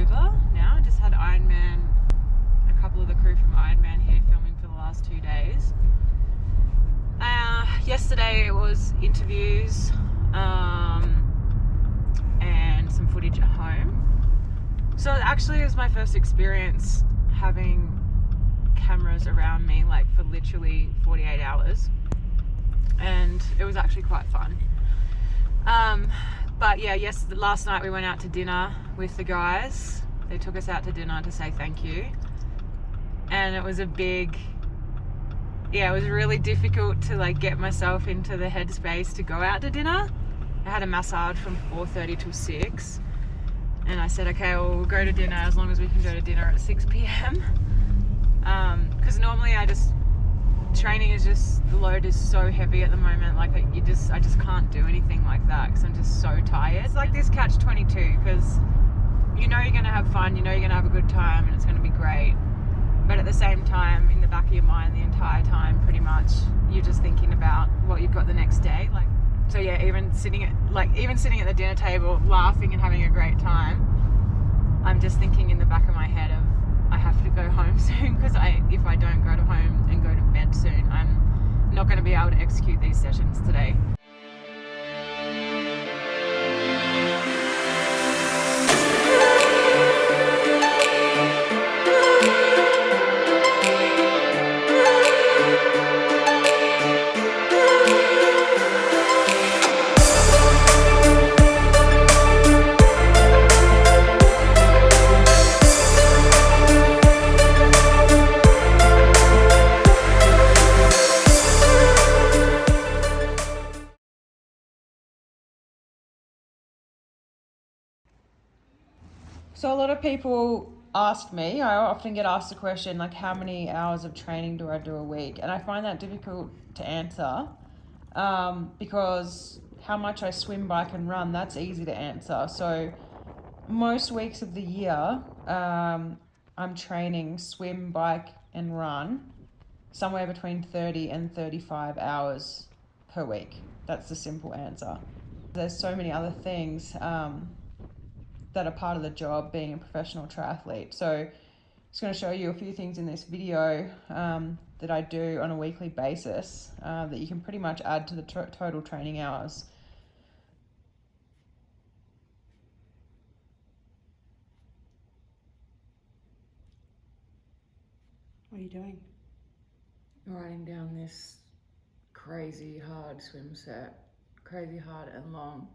over now. I just had Ironman, a couple of the crew from Ironman here filming for the last 2 days. Yesterday it was interviews and some footage at home. So actually it was my first experience having cameras around me like for literally 48 hours, and it was actually quite fun. But yeah, last night we went out to dinner with the guys. They took us out to dinner to say thank you, and it was it was really difficult to like get myself into the headspace to go out to dinner. I had a massage from 4:30 till 6, and I said, okay, well, we'll go to dinner as long as we can go to dinner at 6 p.m. Because normally training is just, the load is so heavy at the moment. Like I just can't do anything like that because I'm just so tired. It's like this catch-22, because you know you're gonna have fun, you know you're gonna have a good time, and it's gonna be great. But at the same time, in the back of your mind the entire time, pretty much, you're just thinking about what you've got the next day. Like, so yeah, even sitting at the dinner table, laughing and having a great time, I'm just thinking in the back of my head of, I have to go home soon, because if I don't go to home and go to bed soon, I'm not going to be able to execute these sessions today. So a lot of people ask me, I often get asked the question, like, how many hours of training do I do a week? And I find that difficult to answer because how much I swim, bike and run, that's easy to answer. So most weeks of the year, I'm training swim, bike and run somewhere between 30 and 35 hours per week. That's the simple answer. There's so many other things that are part of the job being a professional triathlete. So I'm just going to show you a few things in this video that I do on a weekly basis that you can pretty much add to the total training hours. What are you doing? Writing down this crazy hard swim set, crazy hard and long.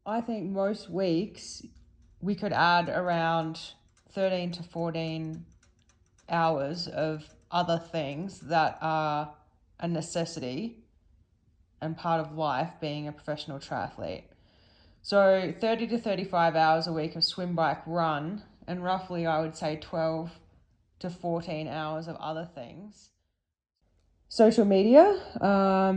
I think most weeks we could add around 13 to 14 hours of other things that are a necessity and part of life being a professional triathlete. So 30 to 35 hours a week of swim, bike, run, and roughly I would say 12 to 14 hours of other things. Social media.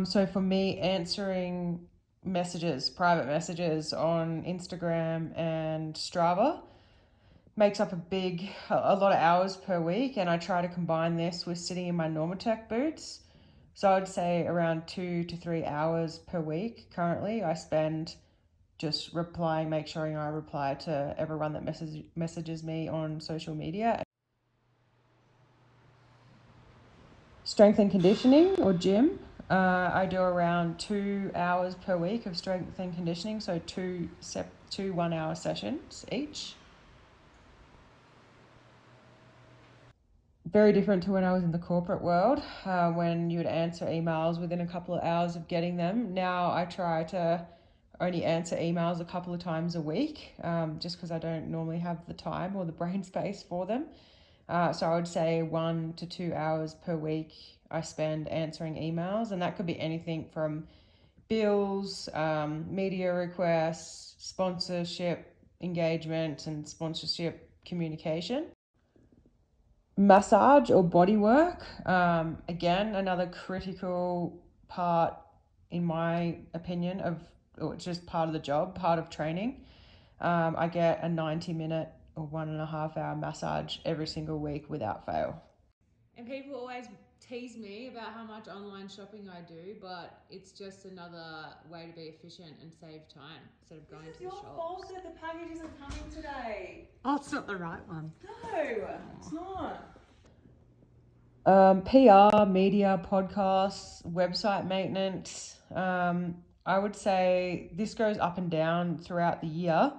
So for me, answering messages, private messages on Instagram and Strava makes up a lot of hours per week, and I try to combine this with sitting in my Normatec boots. So I'd say around 2 to 3 hours per week currently I spend just make sure I reply to everyone that messages me on social media. Strength and conditioning or gym. I do around 2 hours per week of strength and conditioning, so two 1-hour sessions each. Very different to when I was in the corporate world, when you would answer emails within a couple of hours of getting them. Now I try to only answer emails a couple of times a week, just because I don't normally have the time or the brain space for them. So I would say 1 to 2 hours per week I spend answering emails, and that could be anything from bills, media requests, sponsorship engagement and sponsorship communication. Massage or body work, again, another critical part, in my opinion, or just part of the job, part of training. I get a 90-minute or 1.5 hour massage every single week without fail. And people always tease me about how much online shopping I do, but it's just another way to be efficient and save time instead of going to the shops. It's your fault that the package isn't coming today. Oh, it's not the right one. No, it's not. PR, media, podcasts, website maintenance. I would say this goes up and down throughout the year.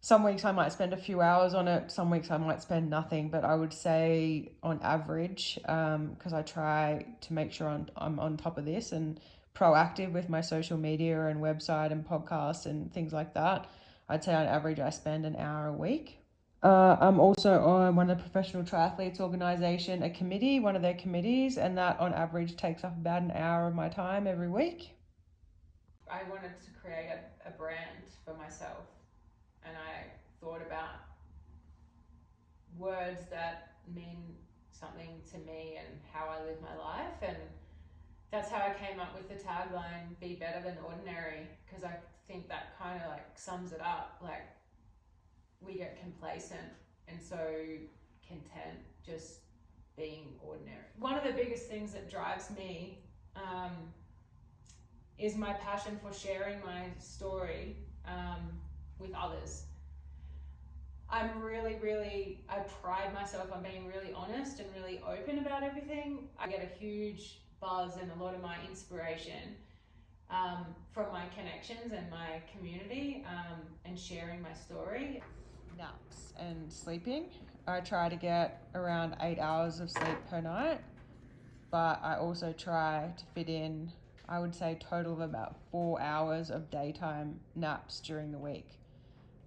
Some weeks I might spend a few hours on it. Some weeks I might spend nothing, but I would say on average, because I try to make sure I'm on top of this and proactive with my social media and website and podcasts and things like that. I'd say on average I spend an hour a week. I'm also on one of the professional triathletes organisation, a committee, one of their committees, and that on average takes up about an hour of my time every week. I wanted to create a brand for myself, and I thought about words that mean something to me and how I live my life, and that's how I came up with the tagline, "Be better than ordinary," because I think that kind of like sums it up. Like, we get complacent and so content just being ordinary. One of the biggest things that drives me is my passion for sharing my story with others. I pride myself on being really honest and really open about everything. I get a huge buzz and a lot of my inspiration from my connections and my community and sharing my story. Naps and sleeping. I try to get around 8 hours of sleep per night, but I also try to fit in, I would say, total of about 4 hours of daytime naps during the week.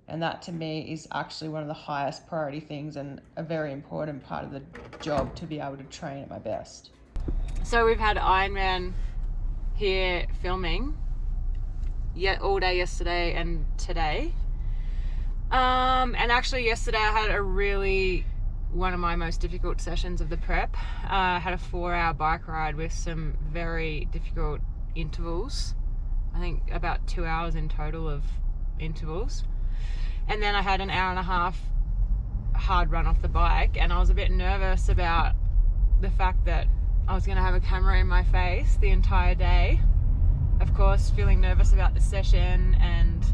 And that to me is actually one of the highest priority things and a very important part of the job to be able to train at my best. So we've had Ironman here filming all day yesterday and today. And actually yesterday I had one of my most difficult sessions of the prep. I had a 4-hour bike ride with some very difficult intervals. I think about 2 hours in total of intervals. And then I had an hour and a half hard run off the bike, and I was a bit nervous about the fact that I was going to have a camera in my face the entire day. Of course, feeling nervous about the session, and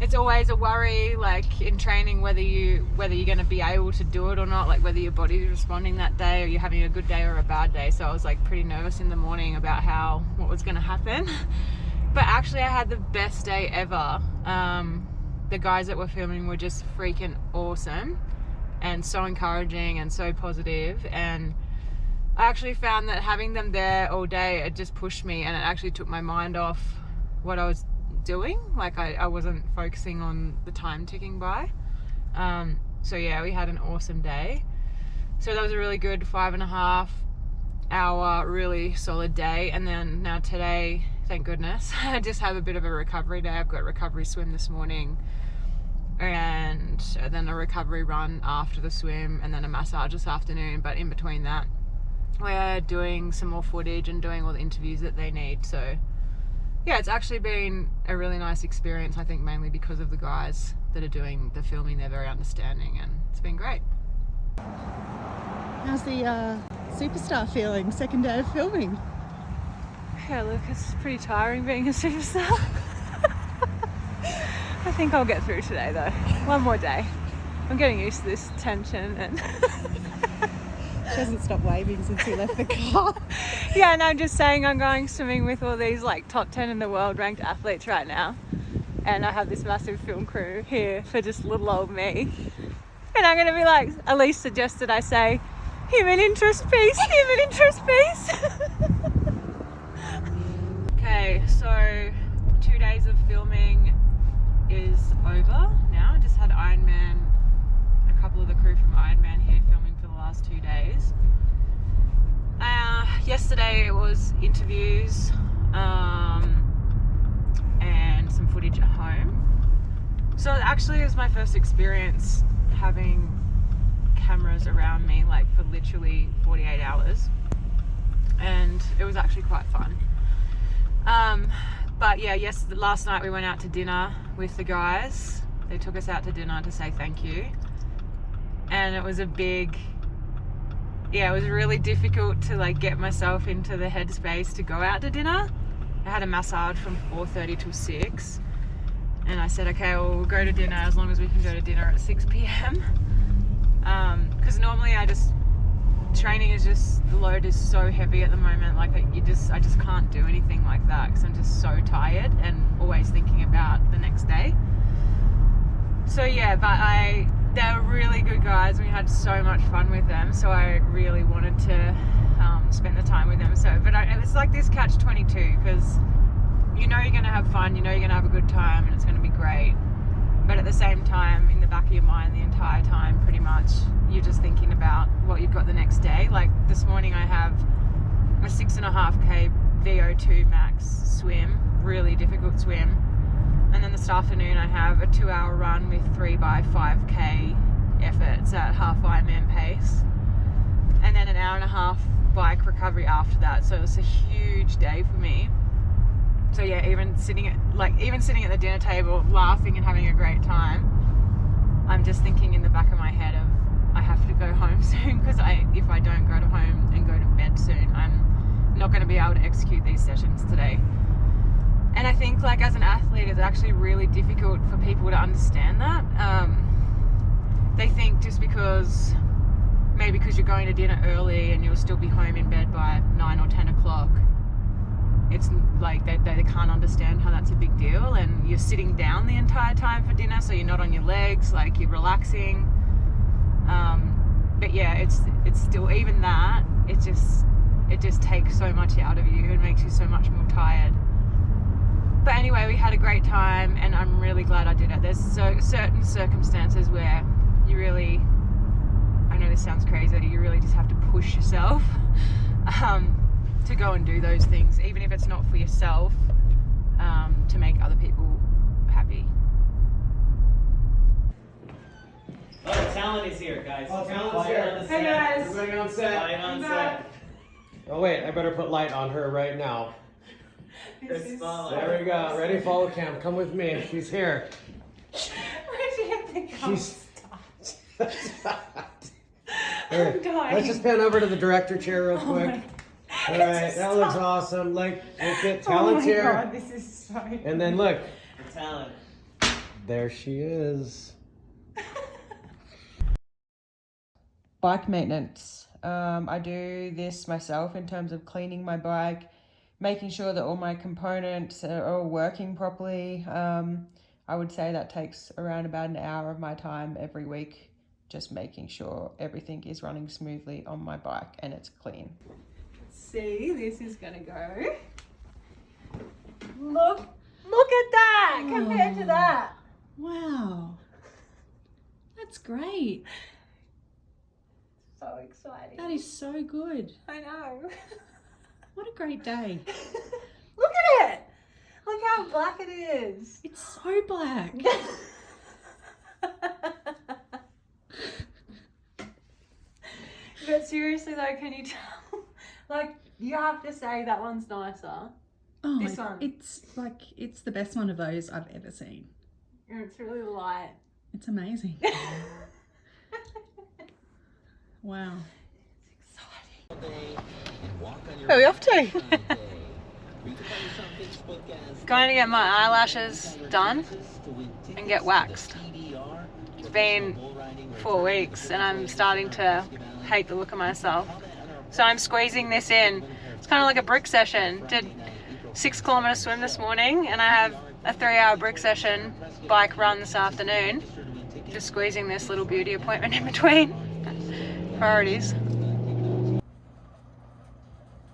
it's always a worry, like in training, whether you're going to be able to do it or not, like whether your body's responding that day or you're having a good day or a bad day. So I was like pretty nervous in the morning about what was going to happen. But actually I had the best day ever. The guys that were filming were just freaking awesome and so encouraging and so positive. And I actually found that having them there all day, it just pushed me, and it actually took my mind off what I was doing. Like I wasn't focusing on the time ticking by. So yeah, we had an awesome day. So that was a really good 5.5 hour really solid day. And then now today, thank goodness, I just have a bit of a recovery day. I've got recovery swim this morning, and then a recovery run after the swim, and then a massage this afternoon. But in between that, we're doing some more footage and doing all the interviews that they need. So yeah, it's actually been a really nice experience, I think mainly because of the guys that are doing the filming. They're very understanding, and it's been great. How's the superstar feeling? Second day of filming. Yeah, look, it's pretty tiring being a superstar. I think I'll get through today though. One more day. I'm getting used to this tension, and she hasn't stopped waving since we left the car. Yeah, and I'm just saying I'm going swimming with all these like top 10 in the world ranked athletes right now, and I have this massive film crew here for just little old me, and I'm gonna be like, Elise suggested I say, human interest piece, human interest piece. Okay, so 2 days of filming is over now. I just had Ironman, a couple of the crew from Ironman here filming for the last 2 days. Yesterday it was interviews and some footage at home. So actually it was my first experience having cameras around me like for literally 48 hours, and it was actually quite fun. But yeah, last night we went out to dinner with the guys. They took us out to dinner to say thank you, and it was a big yeah, it was really difficult to like get myself into the headspace to go out to dinner. I had a massage from 4:30 till 6, and I said, okay, well, we'll go to dinner as long as we can go to dinner at 6 p.m. Because normally training is just, the load is so heavy at the moment. Like I just can't do anything like that because I'm just so tired and always thinking about the next day. So yeah, but they were really good guys. We had so much fun with them. So I really wanted to spend the time with them. So, but it's like this catch-22 because you know you're going to have fun, you know you're going to have a good time and it's going to be great. But at the same time, in the back of your mind the entire time, pretty much, you're just thinking about what you've got the next day. Like this morning I have a 6.5k VO2 max swim, really difficult swim. And then this afternoon I have a 2-hour run with 3x5k efforts at half Ironman pace. And then an hour and a half bike recovery after that. So it was a huge day for me. So yeah, even sitting at the dinner table laughing and having a great time, I'm just thinking in the back of my head of I have to go home soon because if I don't go to home and go to bed soon, I'm not going to be able to execute these sessions today. And I think like as an athlete, it's actually really difficult for people to understand that. They think just because you're going to dinner early and you'll still be home in bed by 9 or 10 o'clock, it's like they can't understand how that's a big deal, and you're sitting down the entire time for dinner, so you're not on your legs, like you're relaxing. But yeah, it's still, even that, it just takes so much out of you and makes you so much more tired. But anyway, we had a great time and I'm really glad I did it. There's certain circumstances where you really, I know this sounds crazy, you really just have to push yourself to go and do those things, even if it's not for yourself, to make other people happy. Oh, the talent is here, guys. Oh, talent's here. Hey guys. Everybody on set. Light on set. Oh wait, I better put light on her right now. Chris Spotlight. There we go. Ready, follow cam. Come with me. She's here. Where'd you get the She's. I'm dying. Let's just pan over to the director chair real quick. All right, that looks awesome. Like, look at talent's here. Oh my God, this is so And then look, The talent. there she is. Bike maintenance. I do this myself in terms of cleaning my bike, making sure that all my components are all working properly. I would say that takes around about an hour of my time every week, just making sure everything is running smoothly on my bike and it's clean. See, this is gonna go. Look at that compared to that. Wow. That's great. So exciting. That is so good. I know. What a great day. Look at it. Look how black it is. It's so black. But seriously though, can you tell? Like, you have to say that one's nicer. Oh, This one. it's the best one of those I've ever seen. And it's really light. It's amazing. Wow. Where are we off to? Going to get my eyelashes done and get waxed. It's been 4 weeks and I'm starting to hate the look of myself. So I'm squeezing this in. It's kind of like a brick session. Did 6-kilometer swim this morning and I have a 3-hour brick session bike run this afternoon. Just squeezing this little beauty appointment in between. Priorities.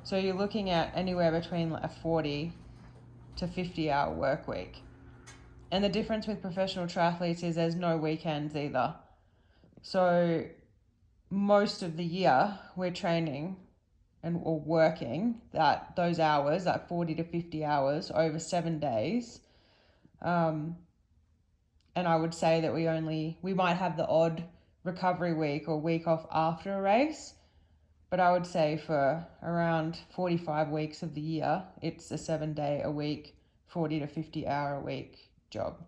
So you're looking at anywhere between a 40 to 50 hour work week. And the difference with professional triathletes is there's no weekends either. So most of the year we're training or working those hours, that 40 to 50 hours over 7 days. And I would say that we might have the odd recovery week or week off after a race, but I would say for around 45 weeks of the year, it's a 7 day a week, 40 to 50 hour a week job.